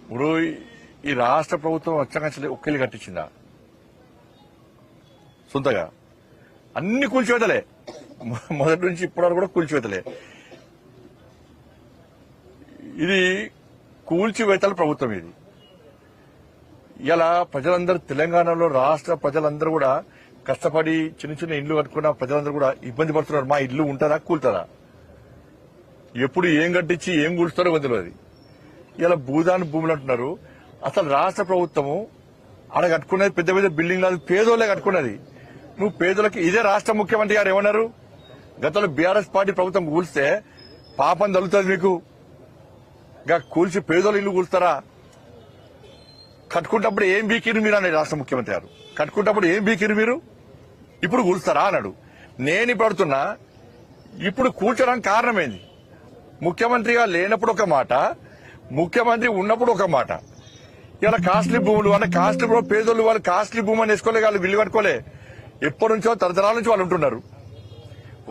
ఇప్పుడు ఈ రాష్ట్ర ప్రభుత్వం వచ్చాక ఒక్క ఇల్లు కట్టించిందా? సొంతగా అన్ని కూల్చివేతలే, మొదటి నుంచి ఇప్పటి వరకు కూడా కూల్చివేతలే. ఇది కూల్చివేతల ప్రభుత్వం. ఇది ఇలా ప్రజలందరూ, తెలంగాణలో రాష్ట్ర ప్రజలందరూ కూడా కష్టపడి చిన్న చిన్న ఇల్లు కట్టుకున్న ప్రజలందరూ కూడా ఇబ్బంది పడుతున్నారు. మా ఇల్లు ఉంటుందా, కూలుతుందా? ఎప్పుడు ఏం కట్టించి ఏం కూల్చుతారో తెలియదు. ఇలా భూదాని భూములు అంటున్నారు. అసలు రాష్ట్ర ప్రభుత్వము ఆడ కట్టుకున్నది పెద్ద పెద్ద బిల్డింగ్ లేదు, పేదోళ్లే కట్టుకున్నది. నువ్వు పేదోళ్ళకి ఇదే రాష్ట్ర ముఖ్యమంత్రి గారు ఏమన్నారు? గతంలో బీఆర్ఎస్ పార్టీ ప్రభుత్వం కూల్స్తే పాపం తగులుతుంది మీకు. కూల్చి పేదోళ్ళు ఇల్లు కూల్స్తారా? కట్టుకుంటప్పుడు ఏం బీకిరు మీరు అన్నాడు రాష్ట్ర ముఖ్యమంత్రి గారు. కట్టుకుంటప్పుడు ఏం బీకిరు మీరు, ఇప్పుడు కూల్స్తారా అన్నాడు. నేను ఇప్పుడు అడుగుతున్నా, ఇప్పుడు కూల్చడానికి కారణమేంది? ముఖ్యమంత్రిగా లేనప్పుడు ఒక మాట, ముఖ్యమంత్రి ఉన్నప్పుడు ఒక మాట. ఇలా కాస్ట్లీ భూములు అంటే కాస్ట్లీ భూములు, పేదోళ్ళు వాళ్ళు కాస్ట్లీ భూమి అని వేసుకోలే, వాళ్ళు విల్లు కట్టుకోలే. ఎప్పటి నుంచో తరతరాల నుంచి వాళ్ళు ఉంటున్నారు.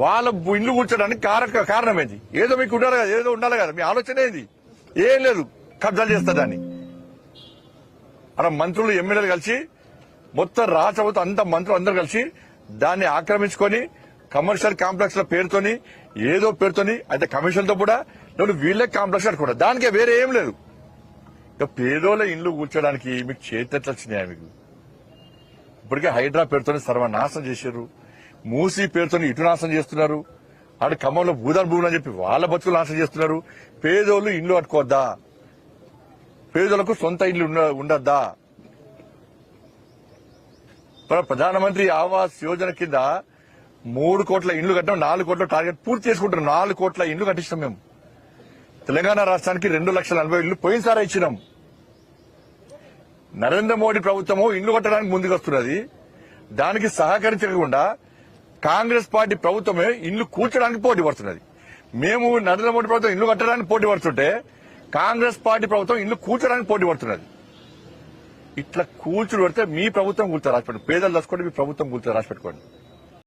వాళ్ళ ఇల్లు కూర్చోడానికి కారణం ఏంది? ఏదో మీకు ఉండాలి కదా, ఏదో ఉండాలి కదా. మీ ఆలోచన ఏంది? ఏం లేదు, కబ్జాలు చేస్తా దాన్ని. అలా మంత్రులు ఎమ్మెల్యేలు కలిసి మొత్తం రాష్ట్ర ప్రభుత్వం అంత మంత్రులు అందరూ కలిసి దాన్ని ఆక్రమించుకొని కమర్షియల్ కాంప్లెక్స్ ల పేరుతోని, ఏదో పేరుతోని, అయితే కమిషన్ తో కూడా వీళ్ళే కాంప్లెక్స్ కట్టుకుంటారు. దానికే వేరే ఏం లేదు. ఇక పేదోళ్ళ ఇండ్లు కూర్చోడానికి మీకు చేతెట్లు వచ్చినాయా? మీకు ఇప్పటికే హైడ్రా పేరుతోని సర్వనాశనం చేశారు. మూసీ పేరుతోని ఇటు నాశనం చేస్తున్నారు. ఆడు ఖమ్మంలో భూదాన్ భూములు అని చెప్పి వాళ్ళ బతుకులు నాశనం చేస్తున్నారు. పేదోళ్ళు ఇండ్లు కట్టుకోవద్దా? పేదోళ్లకు సొంత ఇల్లు ఉండద్దా? ప్రధానమంత్రి ఆవాస్ యోజన కింద 3 కోట్ల ఇండ్లు కట్టాం. 4 కోట్ల టార్గెట్ పూర్తి చేసుకుంటున్నాం. 4 కోట్ల ఇండ్లు కట్టిస్తాం మేము. తెలంగాణ రాష్ట్రానికి 2,40,000 ఇళ్లు పోయినసారి ఇచ్చినాం. నరేంద్ర మోడీ ప్రభుత్వము ఇండ్లు కట్టడానికి ముందుకు వస్తున్నది. దానికి సహకరించకుండా కాంగ్రెస్ పార్టీ ప్రభుత్వమే ఇండ్లు కూర్చడానికి పోటీ పడుతున్నది. మేము నరేంద్ర మోడీ ప్రభుత్వం ఇండ్లు కట్టడానికి పోటీ పడుతుంటే కాంగ్రెస్ పార్టీ ప్రభుత్వం ఇండ్లు కూర్చడానికి పోటీ పడుతున్నది. ఇట్లా కూల్చుడు పడితే మీ ప్రభుత్వం కూల్చారు రాసి పెట్టుకోండి. పేదలు దసుకోండి, మీ ప్రభుత్వం కూల్చారు రాసి పెట్టుకోండి.